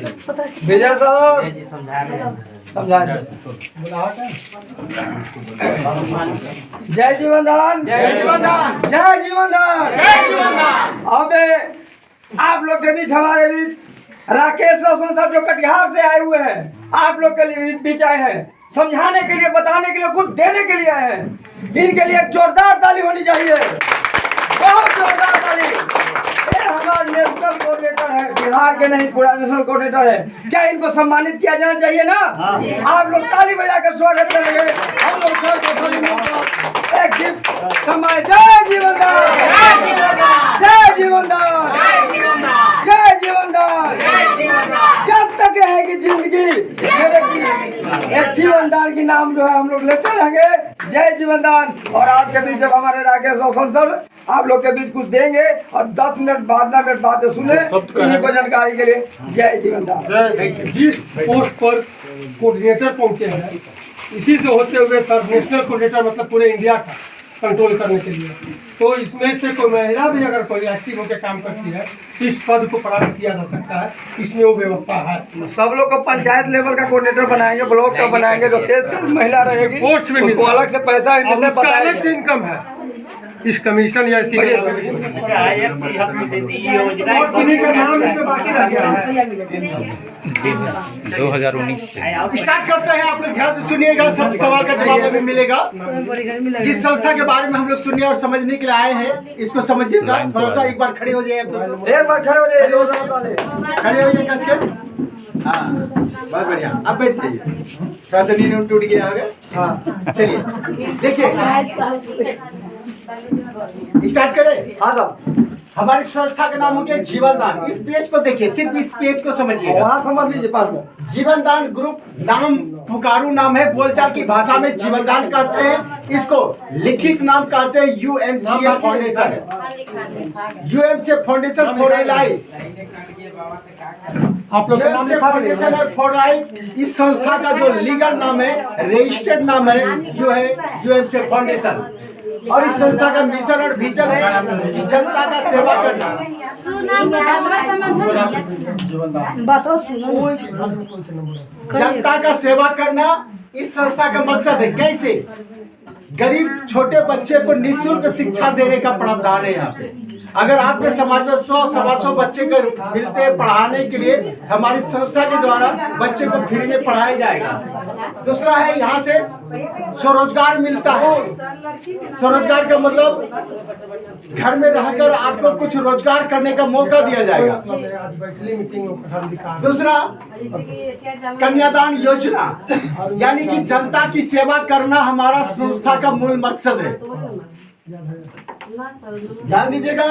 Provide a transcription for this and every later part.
विजय sir समझा जय जीवनदान जय जीवनदान जय जीवनदान जय जीवनदान। अबे आप लोग के बीच हमारे बीच राकेश रोशन सर जो कटिहार से आए हुए हैं, आप लोग के लिए बीच आए हैं, समझाने के लिए, बताने के लिए, कुछ देने के लिए आए हैं। इनके लिए एक जोरदार ताली होनी चाहिए, बहुत जोरदार ताली। ये हमारा नेशनल कोऑर्डिनेटर है, बिहार के नहीं पूरा नेशनल कोऑर्डिनेटर है। क्या इनको सम्मानित किया जाना चाहिए ना? आप लोग ताली बजाकर स्वागत करेंगे। हम लोग सर को एक गिफ्ट कमाए। जय जीवनदान जय जीवनदान जय जीवनदान जय जीवनदान। जब तक रहेगी जिंदगी एक जीवनदान की नाम जो है हम लोग लेते रहेंगे। जय जीवनदान। और आपके बीच जब हमारे राकेश रोशन सर आप लोग के बीच कुछ देंगे और 10 मिनट 12 मिनट बातें सुने इन्हीं को जानकारी के लिए। जय जीवनदान। जिस पोस्ट पर कोऑर्डिनेटर पहुंचे हैं, इसी से होते हुए सर नेशनल कोऑर्डिनेटर मतलब पूरे इंडिया का कंट्रोल करने के लिए, तो इसमें से कोई महिला भी अगर कोई एक्टिव होकर काम करती है, इस पद को प्राप्त किया जा सकता है। इसमें वो व्यवस्था है। सब लोग को पंचायत लेवल का कोऑर्डिनेटर बनाएंगे, ब्लॉक का बनाएंगे। जो तेज महिला रहेगी पोस्ट में उसको अलग से पैसा अब उसका अलग से बताएंगे। इनकम है, इस कमीशन या इसी और किन्हीं का नाम इसमें बाकी रह गया है। 2019 से स्टार्ट करते हैं। आप लोग ध्यान से सुनिएगा, सब सवाल का जवाब अभी मिलेगा। जिस संस्था के बारे में हम लोग सुनने और समझने के लिए आए हैं, इसको समझिएगा। थोड़ा सा एक बार खड़े हो जाइए, एक बार खड़े हो जाइए, खड़े हो जाइए कस के। हाँ, बहुत बढ़िया। अब बैठ जाइए, थोड़ा सा नींद टूट गया होगा। हाँ, चलिए देखिए, स्टार्ट करें। हाँ साहब, हमारी संस्था का नाम हो गया जीवनदान। इस पेज को देखिए, सिर्फ इस पेज को समझिएगा। वहाँ समझ लीजिए पास में। जीवनदान ग्रुप नाम पुकारू नाम है, बोलचाल की भाषा में जीवनदान कहते हैं। इसको लिखित नाम कहते हैं यूएमसीए फाउंडेशन। यूएमसीए फाउंडेशन फॉर लाइफ, आप लोग का नाम लिखा फाउंडेशन और फॉर लाइफ। इस संस्था का जो लीगल नाम है, रजिस्टर्ड नाम है, जो है यूएमसीए फाउंडेशन। और इस संस्था का मिशन और विजन है कि जनता का सेवा करना। जनता का सेवा करना इस संस्था का मकसद है। कैसे? गरीब छोटे बच्चे को निःशुल्क शिक्षा देने का प्रावधान है यहाँ पे। अगर आपके समाज में 100-125 बच्चे को मिलते हैं पढ़ाने के लिए, हमारी संस्था के द्वारा बच्चे को फ्री में पढ़ाया जाएगा। दूसरा है, यहाँ से स्वरोजगार मिलता है। स्वरोजगार का मतलब घर में रहकर आपको कुछ रोजगार करने का मौका दिया जाएगा। दूसरा, कन्यादान योजना, यानी कि जनता की सेवा करना हमारा संस्था का मूल मकसद है। ध्यान दीजिएगा,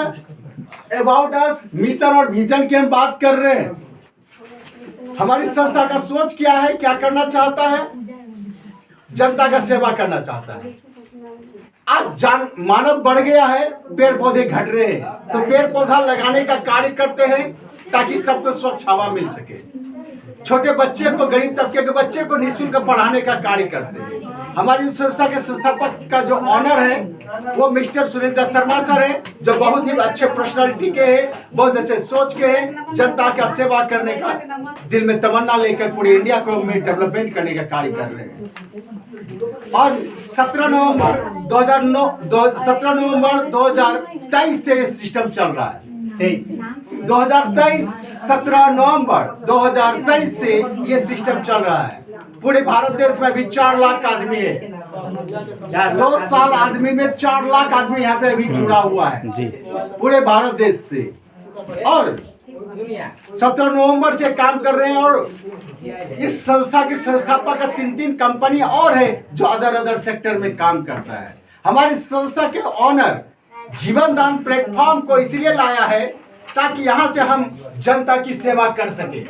अबाउट अस, मिशन और विजन की हम बात कर रहे हैं। हमारी संस्था का सोच क्या है, क्या करना चाहता है? जनता का सेवा करना चाहता है। आज मानव बढ़ गया है, पेड़ पौधे घट रहे हैं, तो पेड़ पौधा लगाने का कार्य करते हैं ताकि सबको स्वच्छ हवा मिल सके। छोटे बच्चे को, गरीब तबके के बच्चे को निःशुल्क पढ़ाने का कार्य करते हैं। हमारी संस्था के संस्थापक का जो ऑनर है वो मिस्टर सुरेंद्र शर्मा सर है, जो बहुत ही अच्छे पर्सनालिटी के हैं, बहुत अच्छे सोच के हैं। जनता का सेवा करने का दिल में तमन्ना लेकर पूरे इंडिया को डेवलपमेंट करने का कार्य कर रहे हैं। और 17 नवंबर 2023 से ये सिस्टम चल रहा है। 2023 17 नवंबर 2023 से ये सिस्टम चल रहा है। पूरे भारत देश में अभी 4 लाख आदमी है। 2 साल आदमी में 4 लाख आदमी यहाँ पे अभी जुड़ा हुआ है पूरे भारत देश से। और 17 नवंबर से काम कर रहे हैं। और इस संस्था के संस्थापक का 3 कंपनी और है जो अदर सेक्टर में काम करता है। हमारी संस्था के ऑनर जीवनदान प्लेटफॉर्म को इसलिए लाया है ताकि यहाँ से हम जनता की सेवा कर सके।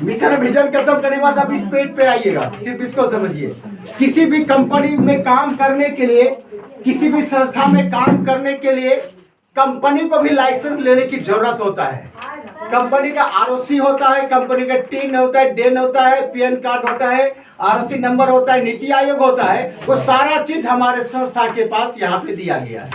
मिशन विजन खत्म करने के बाद आप इस पेज पे आइएगा, सिर्फ इसको समझिए। किसी भी कंपनी में काम करने के लिए, किसी भी संस्था में काम करने के लिए कंपनी को भी लाइसेंस लेने की जरूरत होता है। कंपनी का आरओसी होता है, कंपनी का टीन होता है, डेन होता है, पीएन कार्ड होता है, आरओसी नंबर होता है, नीति आयोग होता है। वो सारा चीज हमारे संस्था के पास यहाँ पे दिया गया है।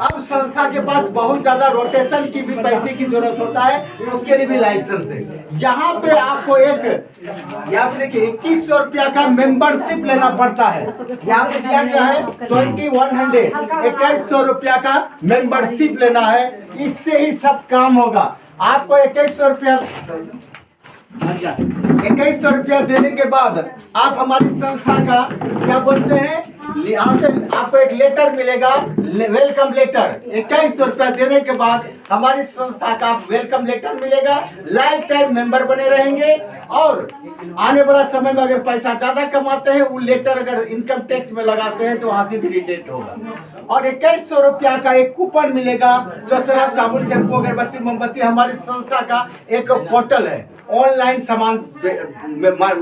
अब संस्था के पास बहुत ज्यादा रोटेशन की भी पैसे की जरूरत होता है, तो उसके लिए भी लाइसेंस है। यहाँ पे आपको यहाँ पे देखिए 2100 रुपया का मेंबरशिप लेना पड़ता है। यहाँ पे दिया गया है 2100 2100 रुपया का मेंबरशिप लेना है, इससे ही सब काम होगा। आपको 2100 रुपया 2100 रुपया देने के बाद आप हमारी संस्था का क्या बोलते हैं, यहाँ से आपको एक लेटर मिलेगा, वेलकम लेटर। 2100 रुपया देने के बाद हमारी संस्था का वेलकम लेटर मिलेगा, लाइफ टाइम मेंबर बने रहेंगे। और आने वाला समय में अगर पैसा ज्यादा कमाते हैं, वो लेटर अगर इनकम टैक्स में लगाते हैं तो वहां से भी रिटेट होगा। और 2100 रुपया का एक कूपन मिलेगा, जो शराब, साबुन, शैम्पू, अगरबत्ती, मोमबत्ती, हमारी संस्था का एक पोर्टल है, ऑनलाइन सामान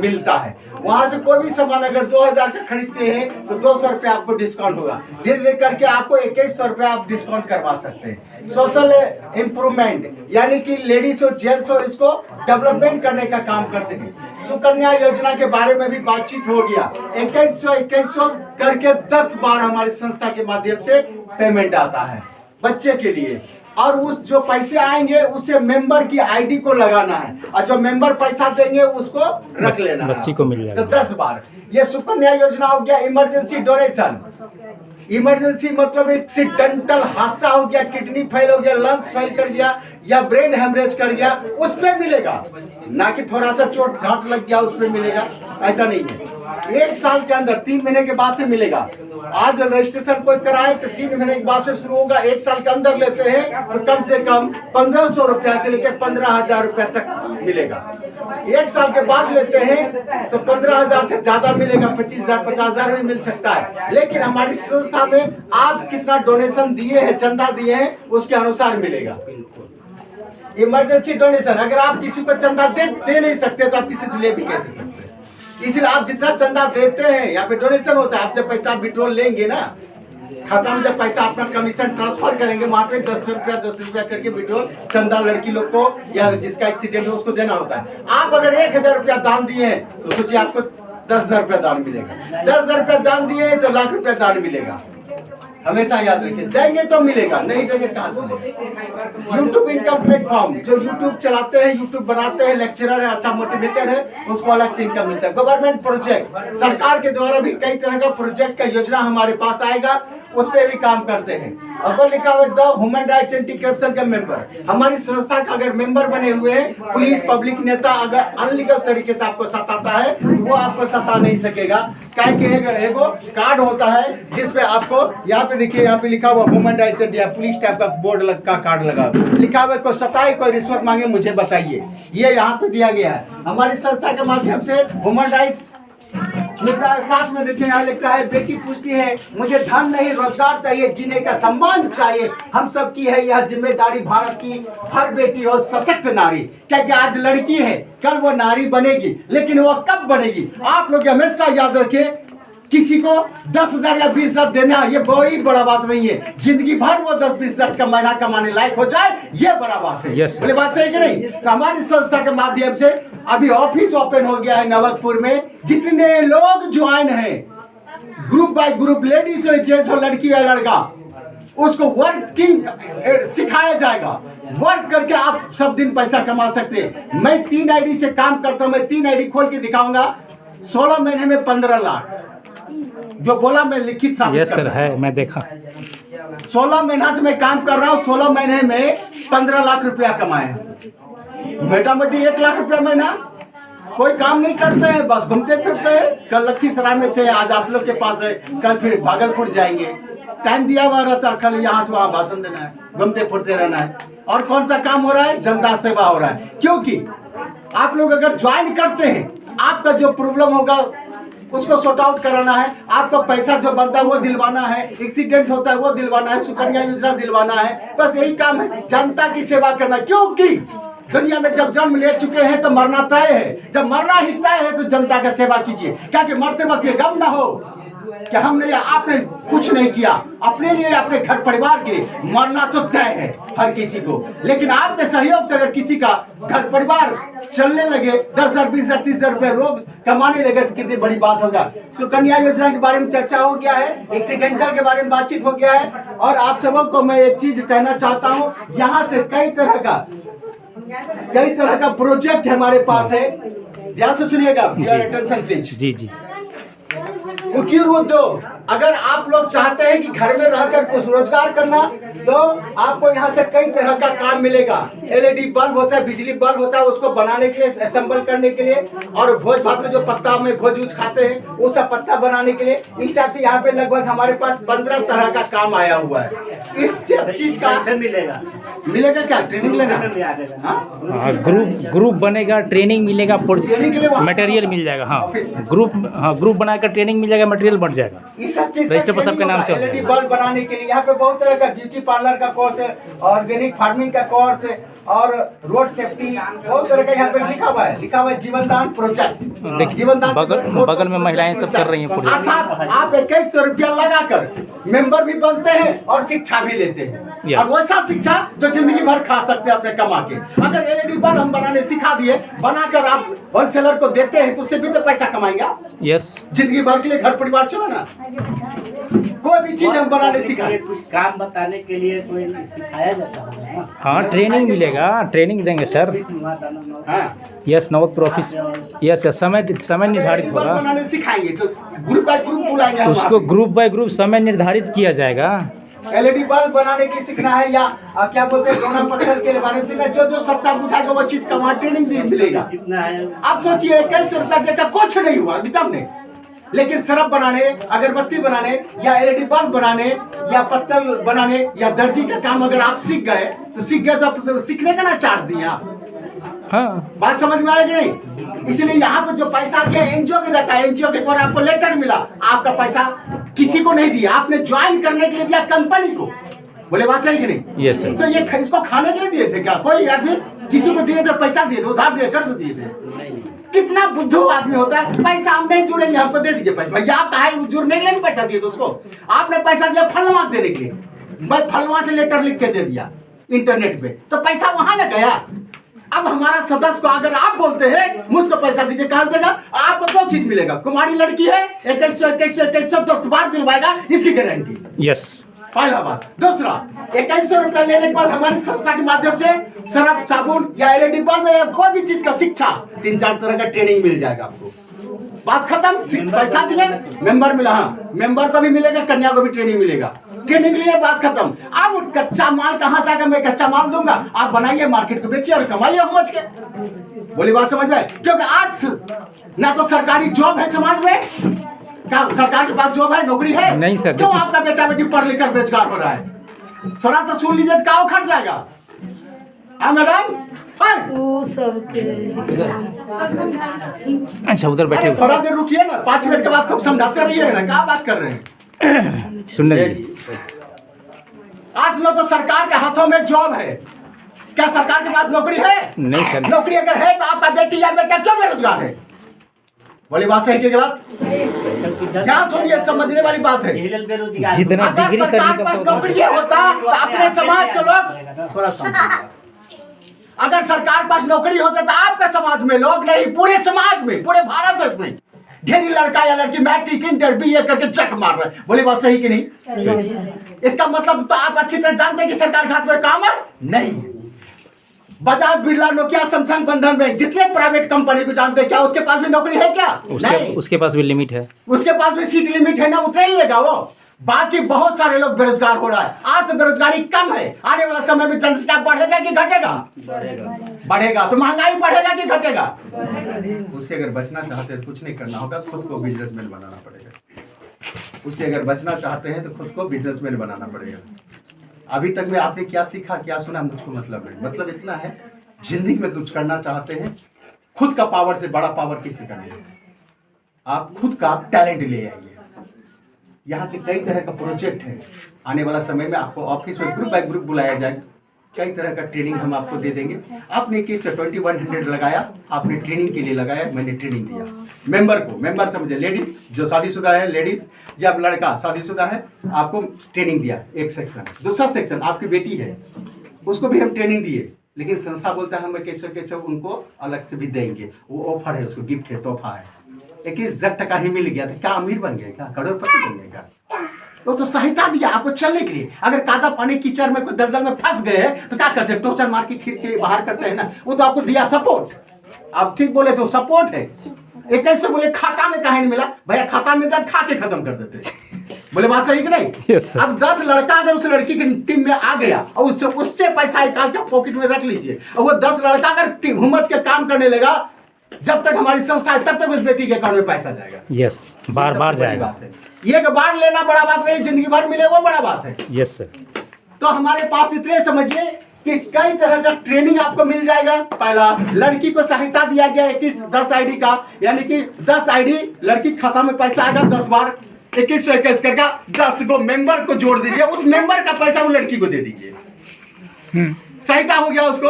मिलता है। वहां से कोई भी सामान अगर 2000 का खरीदते हैं तो 200 रुपया आपको डिस्काउंट होगा। धीरे धीरे करके आपको 2100 रुपया आप डिस्काउंट करवा सकते हैं। सोशल इम्प्रूवमेंट यानी कि लेडीज हो, जेंट्स हो, इसको डेवलपमेंट करने का काम करते हैं। सुकन्या योजना के बारे में भी बातचीत हो गया। 2100 करके 10 बार हमारी संस्था के माध्यम से पेमेंट आता है बच्चे के लिए। और उस जो पैसे आएंगे उससे मेंबर की आईडी को लगाना है, और जो मेंबर पैसा देंगे उसको रख लेना है, बच्ची को मिल जाएगा। तो 10 बार। ये सुकन्या योजना हो गया। इमरजेंसी डोनेशन, इमरजेंसी मतलब एक्सीडेंटल हादसा हो गया, किडनी फेल हो गया, लंग्स फेल कर गया या ब्रेन हेमरेज कर गया, उसमें मिलेगा। ना कि थोड़ा सा चोट घाट लग गया उसमें मिलेगा, ऐसा नहीं है। 1 साल के अंदर 3 महीने के बाद से मिलेगा। आज रजिस्ट्रेशन कोई कराए तो 3 महीने के बाद से शुरू होगा। 1 साल के अंदर लेते हैं तो कम से कम 1500 रुपया से लेकर 15,000 रुपया तक मिलेगा। 1 साल के बाद लेते हैं तो 15,000 से ज्यादा मिलेगा, 25,000 50,000 भी मिल सकता है। लेकिन हमारी संस्था में आप कितना डोनेशन दिए हैं, चंदा दिए हैं, उसके अनुसार मिलेगा। इमरजेंसी डोनेशन, अगर आप किसी को चंदा दे नहीं सकते तो आप किसी से ले भी कैसे सकते हैं। इसलिए आप जितना चंदा देते हैं, यहाँ पे डोनेशन होता है। आप जब पैसा विड्रॉल लेंगे ना, खाता में जब पैसा अपना कमीशन ट्रांसफर करेंगे, वहाँ पे 10 रुपया करके विड्रॉल चंदा लड़की लोग को या जिसका एक्सीडेंट हो उसको देना होता है। आप अगर 1000 रुपया दान दिए हैं तो सोचिए आपको 10,000 रुपया दान मिलेगा। 10,000 रुपया दान दिए हैं तो लाख रुपया दान मिलेगा। हमेशा याद रखिए, देंगे तो मिलेगा, नहीं देंगे कहाँ से मिलेगा। यूट्यूब इनकम प्लेटफॉर्म, जो यूट्यूब चलाते हैं, यूट्यूब बनाते हैं, लेक्चरर है, अच्छा मोटिवेटेड है, उसको अलग से इनकम मिलता है। गवर्नमेंट प्रोजेक्ट, सरकार के द्वारा भी कई तरह का प्रोजेक्ट का योजना हमारे पास आएगा, उस पर भी काम करते हैं। अगर लिखा हुआ the human rights anti corruption का मेंबर, हमारी संस्था का अगर मेंबर बने हुए हैं, पुलिस पब्लिक नेता अगर अनलीगल तरीके से आपको सताता है वो आपको सता नहीं सकेगा। क्या एगो कार्ड होता है जिसपे आपको यहाँ पे देखिए, यहाँ पे लिखा हुआ human rights anti, police type का बोर्ड का कार्ड लगा लिखा हुआ, कोई सताए कोई रिश्वत मांगे मुझे बताइए, ये यहाँ पे दिया गया है। हमारी संस्था के माध्यम से ह्यूमन राइट्स लिखा है। साथ में देखिए यहाँ लिखा है, बेटी पूछती है मुझे धन नहीं रोजगार चाहिए, जीने का सम्मान चाहिए, हम सब की है यह जिम्मेदारी, भारत की हर बेटी हो सशक्त नारी। क्या आज लड़की है, कल वो नारी बनेगी, लेकिन वो कब बनेगी? आप लोग हमेशा याद रखें, किसी को 10,000 या 20,000 देना ये बड़ी बड़ा बात नहीं है। जिंदगी भर वो 10-20,000 का महीना कमाने लायक हो जाए, ये बड़ा बात है। Yes, बोले बात सही कि नहीं? तो हमारी संस्था के माध्यम से अभी ऑफिस ओपन हो गया है नवलपुर में। जितने लोग ज्वाइन हैं, ग्रुप बाय ग्रुप, लेडीज हो, जेंट्स हो, लड़की या लड़का, उसको वर्किंग सिखाया जाएगा। वर्क करके आप सब दिन पैसा कमा सकते हैं। मैं 3 आईडी से काम करता हूँ, मैं 3 आईडी खोल के दिखाऊंगा। 16 महीने में 15 लाख, जो बोला मैं लिखित साबित यस सर है, मैं देखा। 16 महीना से मैं काम कर रहा हूँ, 16 महीने में 15 लाख रुपया कमाए। बेटा बेटी 1 लाख रुपया महीना, कोई काम नहीं करते हैं, बस घूमते फिरते हैं। कल लखीसराय में थे, आज आप लोग के पास है, कल फिर भागलपुर जाएंगे। टाइम दिया हुआ रहता, कल यहाँ से वहाँ भाषण देना है, घूमते फिरते रहना है। और कौन सा काम हो रहा है? जनता सेवा हो रहा है। क्योंकि आप लोग अगर ज्वाइन करते हैं, आपका जो प्रॉब्लम होगा उसको सॉर्ट आउट कराना है, आपका पैसा जो बनता है वो दिलवाना है, एक्सीडेंट होता है वो दिलवाना है, सुकन्या योजना दिलवाना है, बस यही काम है, जनता की सेवा करना। क्योंकि दुनिया में जब जन्म ले चुके हैं तो मरना तय है, जब मरना ही तय है तो जनता का सेवा कीजिए, क्या कि मरते वक्त ये गम ना हो कि हमने आपने कुछ नहीं किया अपने लिए, अपने घर परिवार के लिए। मरना तो तय है हर किसी को, लेकिन आपके सहयोग से अगर किसी का घर परिवार चलने लगे, 10,000, 20,000, 30,000 रुपए रोज कमाने लगे तो कितनी बड़ी बात होगा। सुकन्या योजना के बारे में चर्चा हो गया है, एक्सीडेंटल के बारे में बातचीत हो गया है, और आप सबों को मैं एक चीज कहना चाहता हूँ, यहाँ से कई तरह का प्रोजेक्ट हमारे पास है। ध्यान से सुनिएगा, योर अटेंशन प्लीज। जी जी। मुख्य उद्योग, अगर आप लोग चाहते हैं कि घर में रहकर कुछ रोजगार करना, तो आपको यहाँ से कई तरह का काम मिलेगा। LED बल्ब होता है, बिजली बल्ब होता है, उसको बनाने के लिए, असेंबल करने के लिए, और भोज भात में जो पत्ता में भोज उज खाते हैं वो सब पत्ता बनाने के लिए। इस टाइप से यहाँ पे लगभग हमारे पास 15 तरह का काम आया हुआ है। इस चीज का मिलेगा क्या? ट्रेनिंग लेना, ग्रुप बनेगा, ट्रेनिंग मिलेगा, ट्रेनिंग के लिए मटेरियल मिल जाएगा। हाँ, ग्रुप बनाकर ट्रेनिंग मिल जाएगा, मटेरियल बढ़ जाएगा। इस सब चीज रजिस्टर पर सबके नाम से हो LED जाएगा। बल्ब बनाने के लिए यहाँ पे बहुत तरह का ब्यूटी पार्लर का कोर्स है, ऑर्गेनिक फार्मिंग का कोर्स है, और रोड सेफ्टी, बहुत तरह का यहाँ पे लिखा हुआ है जीवनदान प्रोजेक्ट। जीवनदान बगल में महिलाएं सब कर रही हैं प्रोजेक्ट। अर्थात आप 2100 रुपया लगाकर मेंबर भी बनते हैं और शिक्षा भी लेते हैं, और वैसा शिक्षा जो जिंदगी भर खा सकते हैं अपने कमा के। अगर LED बल्ब हम बनाने सिखा दिए, बनाकर आप होलसेलर को देते हैं तो उससे भी तो पैसा कमाएंगे। यस, जिंदगी भर के लिए घर परिवार चलाना। कोई भी चीज हम बनाने सिखाए, कुछ काम बताने के लिए कोई सिखाया जाता है ना? हाँ, ट्रेनिंग मिलेगा, ट्रेनिंग देंगे सर। हाँ, यस, नवोत्तर ऑफिस। यस, समय निर्धारित होगा, बनाने सिखाएंगे तो ग्रुप बाय ग्रुप बुलाएंगे हम उसको ग्रुप बाय ग्रुप समय निर्धारित किया जाएगा। LED बल्ब बनाने के लिए सीखना है, या क्या बोलते हैं दोना पत्थर के बारे में सीखना है, जो सस्ता बुझाएगा वो चीज का वहाँ ट्रेनिंग मिलेगा। कितना है? आप सोचिए 2100 रुपया देकर कुछ नहीं हुआ अभी तक नहीं, लेकिन सरफ बनाने, अगरबत्ती बनाने, या LED बल्ब बनाने, या पत्तल बनाने, या दर्जी का काम अगर आप सीख गए तो आप सीखने का ना चार्ज दिए आप। हाँ, बात समझ में आएगी नहीं? इसलिए यहाँ पे जो पैसा दिया एनजीओ को जाता है, एनजीओ के द्वारा आपको लेटर मिला, आपका पैसा किसी को नहीं दिया, आपने ज्वाइन करने के लिए दिया कंपनी को। बोले बात सही कि नहीं? Yes sir. तो ये इसको खाने के लिए दिए थे क्या? कोई आदमी किसी को दिए थे, पैसा दिए थे, उधार दिए, कर्ज दिए थे? कितना बुद्धू आदमी होता है, पैसा हम नहीं जुड़ेंगे, हमको दे दीजिए पैसा। भैया आप कहा जुड़ने के लिए नहीं पैसा दिए थे उसको, आपने पैसा दिया फलवा देने के लिए, मैं फलवा से लेटर लिख के दे दिया इंटरनेट पे, तो पैसा वहां न गया। अब हमारा सदस्य को अगर आप बोलते हैं मुझको पैसा दीजिए, कहा देगा? आपको 2 चीज मिलेगा, कुमारी लड़की है 2100 10 बार दिलवाएगा, इसकी गारंटी। यस, पहला बात। दूसरा, 2100 रुपया लेने के बाद हमारी संस्था के माध्यम से सरफ, साबुन, या LED बल्ब, या कोई भी चीज का शिक्षा 3-4 तरह का ट्रेनिंग मिल जाएगा आपको। बात खत्म। पैसा दिए, मेंबर मिला, हाँ मेंबर को भी मिलेगा, कन्या को भी ट्रेनिंग मिलेगा। ट्रेनिंग लिए, बात खत्म। अब कच्चा माल कहाँ से आएगा? मैं कच्चा माल दूंगा, आप बनाइए, मार्केट को बेचिए और कमाइए समझ के। बोली बात समझ में? क्योंकि आज ना तो सरकारी जॉब है समाज में, क्या सरकार के पास जॉब है, नौकरी है? नहीं सर। क्यों आपका बेटा बेटी पढ़ लिख कर बेरोजगार हो रहा है? थोड़ा सा सुन लीजिए, क्या उखड़ जाएगा। हाँ मैडम, अच्छा उधर बैठे थोड़ा देर रुकिए ना, 5 मिनट के बाद खूब समझाते रहिए ना, क्या बात कर रहे हैं? सुनने दीजिए। आज ना तो सरकार के हाथों में जॉब है, क्या सरकार के पास नौकरी है? नहीं सर। नौकरी अगर है तो आपका बेटी या बेटा क्यों बेरोजगार है? बोली बात सही कि गलत? क्या सुनिए, समझने वाली बात है। जितना अगर डिग्री सरकार करने के का पास नौकरी होता तो अपने समाज के लोग थोड़ा समझिए। अगर सरकार के पास नौकरी होता तो आपका समाज में लोग नहीं, पूरे समाज में, पूरे भारत देश में ढेरी लड़का या लड़की मैट्रिक, इंटर, BA करके चक मार रहे हैं। बोली बात सही कि नहीं? इसका मतलब तो आप अच्छी तरह जानते हैं कि सरकार के हाथ में काम है नहीं। बजाज, बिरला, नोकिया, सैमसंग, बंधन बैंक, जितने प्राइवेट कंपनी को जानते हैं, क्या उसके पास भी नौकरी है? क्या नहीं? उसके पास भी लिमिट है, उसके पास भी सीट लिमिट है ना, उतने ही लेगा वो। बाकी बहुत सारे लोग बेरोजगार हो रहा है। आज तो बेरोजगारी कम है, आने वाला समय में जनसंख्या बढ़ेगा कि घटेगा? बढ़ेगा। तो महंगाई बढ़ेगा कि घटेगा? उससे अगर बचना चाहते हैं तो कुछ नहीं करना होगा, खुद को बिजनेसमैन बनाना पड़ेगा। उससे अगर बचना चाहते हैं तो खुद को बिजनेसमैन बनाना पड़ेगा। अभी तक में आपने क्या सीखा, क्या सुना, मुझको मतलब नहीं। मतलब इतना है, जिंदगी में कुछ करना चाहते हैं, खुद का पावर से बड़ा पावर किसी का नहीं है। आप खुद का टैलेंट ले आइए। यहाँ से कई तरह का प्रोजेक्ट है, आने वाला समय में आपको ऑफिस में ग्रुप बाय ग्रुप बुलाया जाए, कई तरह का ट्रेनिंग हम आपको दे देंगे। आपने किस 2100 लगाया, आपने ट्रेनिंग के लिए लगाया, मैंने ट्रेनिंग दिया मेंबर को। मेंबर समझे लेडीज जो शादीशुदा है, लेडीज जब लड़का शादीशुदा है, आपको ट्रेनिंग दिया एक सेक्शन। दूसरा सेक्शन आपकी बेटी है, उसको भी हम ट्रेनिंग दिए, लेकिन संस्था बोलता है हम कैसे कैसे उनको अलग से भी देंगे, वो ऑफर है, उसको गिफ्ट है, तोहफा है। 21,000 टका ही मिल गया तो क्या अमीर बन गए, क्या करोड़पति बन गए क्या? वो तो सहायता दिया आपको चलने के लिए। अगर कादा पानी कीचड़ में कोई दलदल में फंस गए तो क्या करते हैं, टोचर मार के खींच के बाहर करते हैं ना, वो तो आपको दिया सपोर्ट। आप ठीक बोले तो सपोर्ट है। एक कैसे बोले खाता में कहीं नहीं मिला, भैया खाता में मिलता खा के खत्म कर देते। बोले बात सही कि नहीं? Yes, sir. अब 10 लड़का अगर उस लड़की की टीम में आ गया और उससे पैसा निकाल के पॉकेट में रख लीजिए, और वो 10 लड़का अगर हुम्मत के काम करने लगा, जब तक हमारी संस्था है तब तक उस बेटी के अकाउंट में पैसा जाएगा। यस, बार बार जाएगा। एक बार लेना बड़ा बात नहीं, जिंदगी भर मिले वो बड़ा बात है। Yes sir. तो हमारे पास इतने समझिए कि कई तरह का ट्रेनिंग आपको मिल जाएगा। पहला, लड़की को सहायता दिया गया 10 आईडी का, यानी कि 10 आईडी लड़की खाता में पैसा आएगा 10 बार, 2121 करके 10 को मेंबर को जोड़ दीजिए, उस मेंबर का पैसा वो लड़की को दे दीजिए, सहायता हो गया उसको।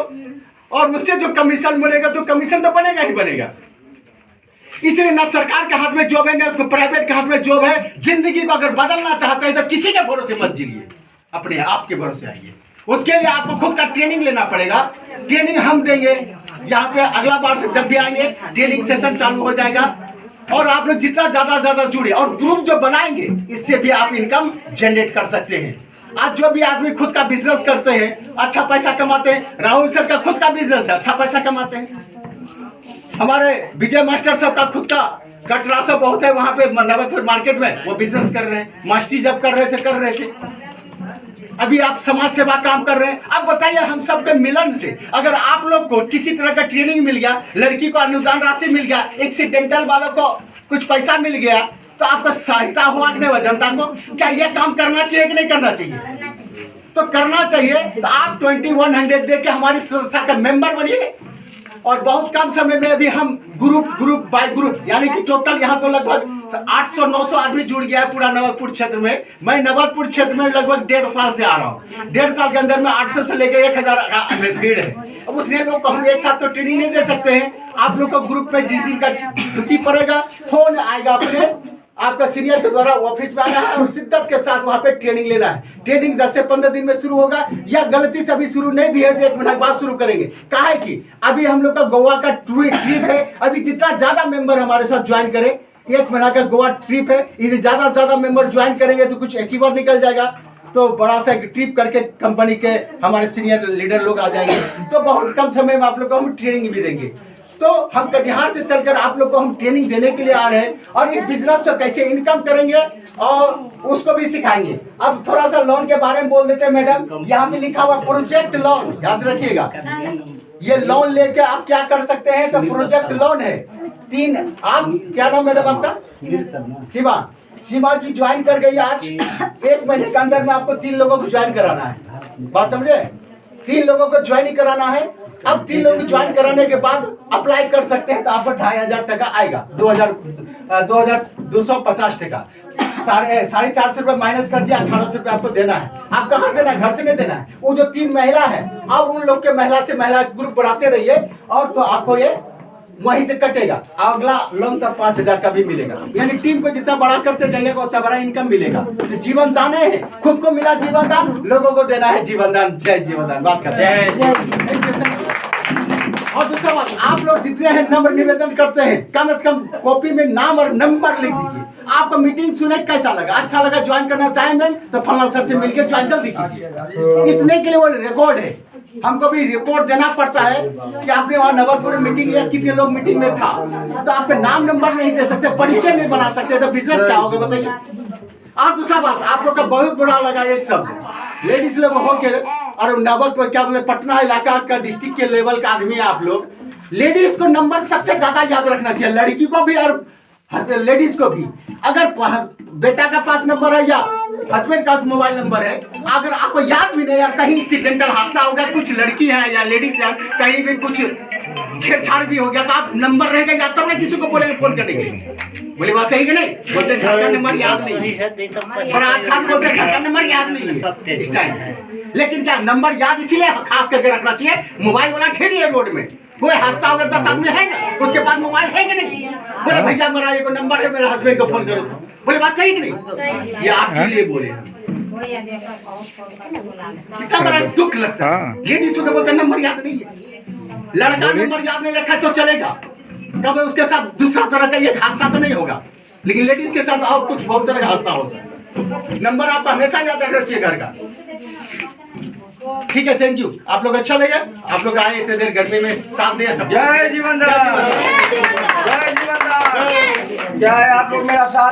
और उससे जो कमीशन बनेगा तो कमीशन तो बनेगा ही बनेगा। इसलिए ना सरकार के हाथ में जॉब है, ना प्राइवेट के हाथ में जॉब है। जिंदगी को अगर बदलना चाहते हैं तो किसी के भरोसे मत जिए, अपने आप के भरोसे आइए। उसके लिए आपको खुद का ट्रेनिंग लेना पड़ेगा। ट्रेनिंग हम देंगे यहाँ पे, अगला बार से जब भी आएंगे ट्रेनिंग सेशन चालू हो जाएगा। और आप लोग जितना ज्यादा जुड़े और ग्रुप जो बनाएंगे, इससे भी आप इनकम जनरेट कर सकते हैं। आज जो भी आदमी खुद का बिजनेस करते हैं, अच्छा पैसा कमाते हैं। राहुल सर का खुद का बिजनेस है, अच्छा पैसा कमाते हैं। हमारे विजय मास्टर साहब का खुद का कटरा सब बहुत है, वहां पे नवतपुर मार्केट में वो बिजनेस कर रहे हैं। मास्टरी जब कर रहे थे। अभी आप समाज सेवा काम कर रहे हैं। अब बताइए, हम सबके मिलन से अगर आप लोग को किसी तरह का ट्रेनिंग मिल गया, लड़की को अनुदान राशि मिल गया, एक्सीडेंटल वालों को कुछ पैसा मिल गया, तो आपका सहायता हुआ कि नहीं? जनता को क्या यह काम करना चाहिए कि नहीं करना चाहिए? तो करना चाहिए। तो आप 2100 दे के हमारी संस्था का मेंबर बनिए। और बहुत कम समय में अभी हम ग्रुप बाय ग्रुप, यानी कि टोटल यहाँ तो लगभग 800-900 आदमी जुड़ गया है पूरा नवतपुर क्षेत्र में। मैं नवतपुर क्षेत्र में लगभग 1.5 साल से आ रहा हूँ। 1.5 साल के अंदर में 800 से लेकर 1000 भीड़ है। अब उतने लोग को हम एक साथ तो ट्रेनिंग नहीं दे सकते हैं। आप लोग को ग्रुप में जिस दिन का छुट्टी पड़ेगा, फोन आएगा अपने आपका सीनियर के द्वारा ऑफिस में आना है और शिद्दत के साथ वहाँ पे ट्रेनिंग लेना है। ट्रेनिंग 10 से 15 दिन में शुरू होगा, या गलती से अभी शुरू नहीं भी है तो 1 महीने बाद शुरू करेंगे। कहा है कि अभी हम लोग का गोवा का ट्रिप है। अभी जितना ज्यादा मेंबर हमारे साथ ज्वाइन करे, 1 महीना का गोवा ट्रिप है, यदि ज्यादा मेंबर ज्वाइन करेंगे तो कुछ अचीवर निकल जाएगा। तो बड़ा सा ट्रिप करके कंपनी के हमारे सीनियर लीडर लोग आ जाएंगे। तो बहुत कम समय में आप लोग को हम ट्रेनिंग भी देंगे। तो हम कटिहार से चलकर आप लोग को हम ट्रेनिंग देने के लिए आ रहे हैं, और इस बिजनेस से कैसे इनकम करेंगे और उसको भी सिखाएंगे। अब थोड़ा सा लोन के बारे में बोल देते हैं मैडम। यहाँ पे लिखा हुआ प्रोजेक्ट लोन, याद रखिएगा। ये लोन लेके आप क्या कर सकते हैं? तो प्रोजेक्ट लोन है 3। आप क्या नाम मैडम आपका? सीमा जी ज्वाइन कर गई आज। 1 महीने के अंदर में आपको 3 लोगों को ज्वाइन कराना है। बात समझे? 3 लोगों को ज्वाइन कराना है। अब 3 लोग ज्वाइन कराने के बाद अप्लाई कर सकते हैं, तो आपको 2500 टका आएगा, 2250 टका। 450 रुपये माइनस कर दिया, 1800 रुपये आपको देना है। आप कहाँ देना है? घर से नहीं देना है। वो जो 3 महिला है, अब उन लोग के महिला से महिला ग्रुप बढ़ाते रहिए, और तो आपको ये वहीं से कटेगा। अगला लोन तब 5000 का भी मिलेगा। यानी टीम को जितना बड़ा करते जाएंगे उतना बड़ा इनकम मिलेगा। तो जीवन दान है, खुद को मिला जीवन दान, लोगों को देना है जीवन दान। जय जीवन दान। बात करते हैं। और दूसरा बात, आप लोग जितने हैं नंबर निवेदन करते हैं, कम से कम कॉपी में नाम और नंबर लिख दीजिए। आपको मीटिंग सुने कैसा लगा? अच्छा लगा, ज्वाइन करना चाहेंगे तो फलना सर से मिलकर ज्वाइन जल्दी कीजिए। इतने के लिए वो रिकॉर्ड है। हमको भी रिपोर्ट देना पड़ता है कि आपने वहाँ नवतपुर में मीटिंग लिया, कितने लोग मीटिंग में था। तो आप नाम नंबर नहीं दे सकते, परिचय नहीं बना सकते, तो बिजनेस क्या होगा बताइए? और दूसरा बात, आप लोग का बहुत बुरा लगा एक शब्द, लेडीज लोग होकर और नवतपुर क्या बोले, पटना इलाका का डिस्ट्रिक्ट के लेवल का आदमी है आप लोग। लेडीज को नंबर सबसे ज्यादा याद रखना चाहिए, लड़की को भी और लेडीज को भी। अगर बेटा का पास नंबर है या हस्बैंड का मोबाइल नंबर है, अगर आपको याद भी नहीं, यार कहीं एक्सीडेंटल हादसा हो गया, कुछ लड़की है या लेडीज है, कहीं भी कुछ छेड़छाड़ भी हो गया, तो आप नंबर रहेगा या तब ना किसी को बोलेंगे फोन करने के लिए। बोले बात सही कि नहीं? बोलते हैं घर का नंबर याद वही नहीं। है, तो सबका बड़ा अच्छा से बोलते हैं घर का नंबर याद नहीं है सब तेज इस टाइम से। लेकिन क्या नंबर याद इसीलिए खास करके रखना चाहिए, मोबाइल वाला ठेरी है रोड में, कोई हादसा हो गया 10 आदमी है ना, उसके पास मोबाइल है कि नहीं? बोले भैया मेरा ये नंबर है, मेरे हस्बैंड को फोन करो। बोले बात सही कि नहीं? ये आपके लिए बोले हैं। कितना बड़ा दुख लगता है, लेडीज को बोलते नंबर याद नहीं है। लड़का नंबर याद नहीं रखा तो चलेगा, कब उसके साथ दूसरा तरह का ये हादसा तो नहीं होगा, लेकिन लेडीज के साथ और कुछ बहुत तरह का हादसा हो सकता है। नंबर आपको हमेशा याद रखना चाहिए घर का। ठीक है, थैंक यू। आप लोग अच्छा लगे, आप लोग आए इतने देर गर्मी में साथ दिया सब। जय जीवनदान, जय जीवनदान। क्या है आप लोग मेरा साथ